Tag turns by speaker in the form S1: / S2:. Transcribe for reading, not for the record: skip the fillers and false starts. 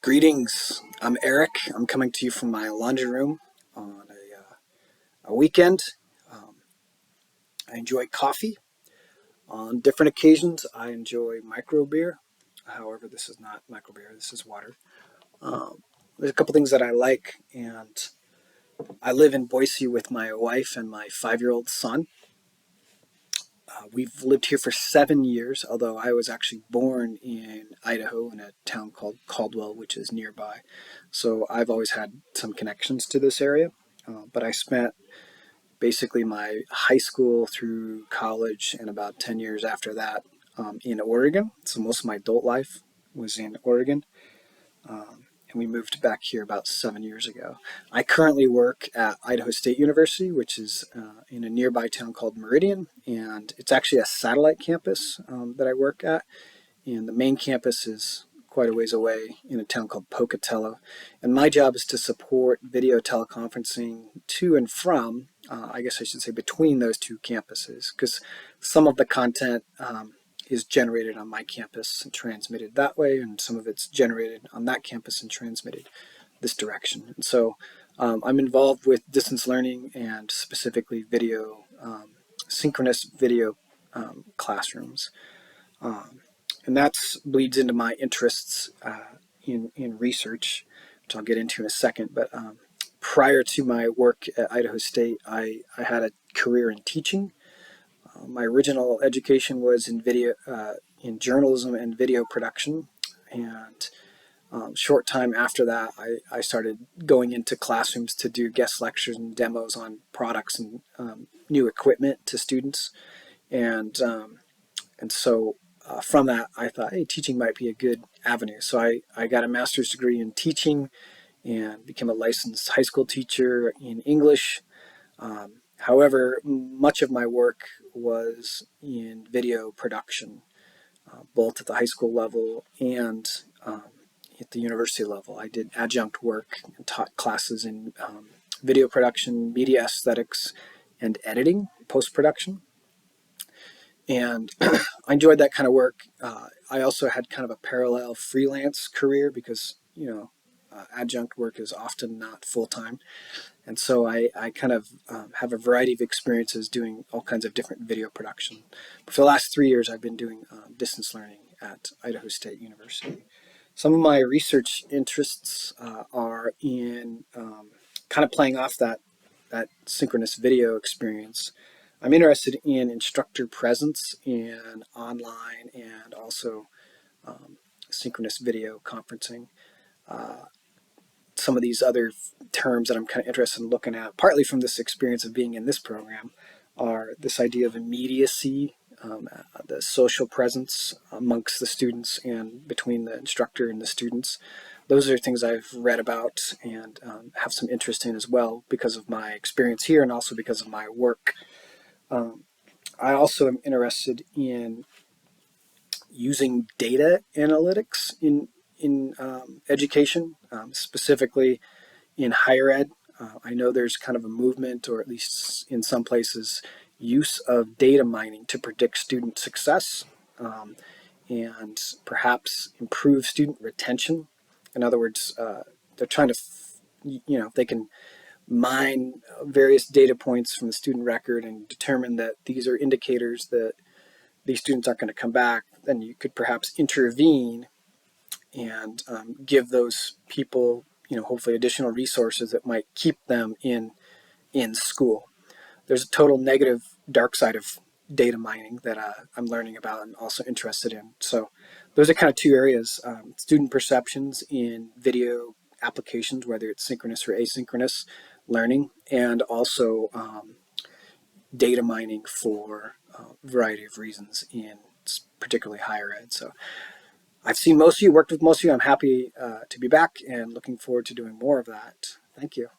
S1: Greetings, I'm Eric. I'm coming to you from my laundry room on a weekend. Um, I enjoy coffee. On different occasions, I enjoy micro beer. However, this is not micro beer, this is water. Um, there's a couple things that I like, and I live in Boise with my wife and my 5-year-old son. We've lived here for 7 years, although I was actually born in Idaho in a town called Caldwell, which is nearby. So I've always had some connections to this area. But I spent basically my high school through college and about 10 years after that in Oregon. So most of my adult life was in Oregon. And we moved back here about 7 years ago. I currently work at Idaho State University, which is in a nearby town called Meridian, and it's actually a satellite campus that I work at, and the main campus is quite a ways away in a town called Pocatello. And my job is to support video teleconferencing to and from, I guess I should say between those two campuses, because some of the content is generated on my campus and transmitted that way, and some of it's generated on that campus and transmitted this direction. And so I'm involved with distance learning and specifically video, synchronous video classrooms. And that bleeds into my interests in research, which I'll get into in a second. But prior to my work at Idaho State, I had a career in teaching. My original education was in in journalism and video production, and short time after that, I started going into classrooms to do guest lectures and demos on products and new equipment to students, and so from that, I thought, hey, teaching might be a good avenue. So I got a master's degree in teaching and became a licensed high school teacher in English. However, much of my work was in video production, both at the high school level and at the university level. I did adjunct work and taught classes in video production, media aesthetics, and editing, post-production. And I enjoyed that kind of work. I also had kind of a parallel freelance career because, adjunct work is often not full-time. And so I kind of have a variety of experiences doing all kinds of different video production. But for the last 3 years, I've been doing distance learning at Idaho State University. Some of my research interests are in kind of playing off that synchronous video experience. I'm interested in instructor presence in online and also synchronous video conferencing. Some of these other terms that I'm kind of interested in looking at, partly from this experience of being in this program, are this idea of immediacy, the social presence amongst the students and between the instructor and the students. Those are things I've read about and have some interest in as well because of my experience here and also because of my work. I also am interested in using data analytics in education, specifically in higher ed. I know there's kind of a movement, or at least in some places, use of data mining to predict student success and perhaps improve student retention. In other words, they're trying to, if they can mine various data points from the student record and determine that these are indicators that these students aren't going to come back, then you could perhaps intervene and give those people, hopefully additional resources that might keep them in school. There's a total negative dark side of data mining that I'm learning about and also interested in. So those are kind of two areas, student perceptions in video applications, whether it's synchronous or asynchronous learning, and also data mining for a variety of reasons in particularly higher ed. So I've seen most of you, worked with most of you. I'm happy to be back and looking forward to doing more of that. Thank you.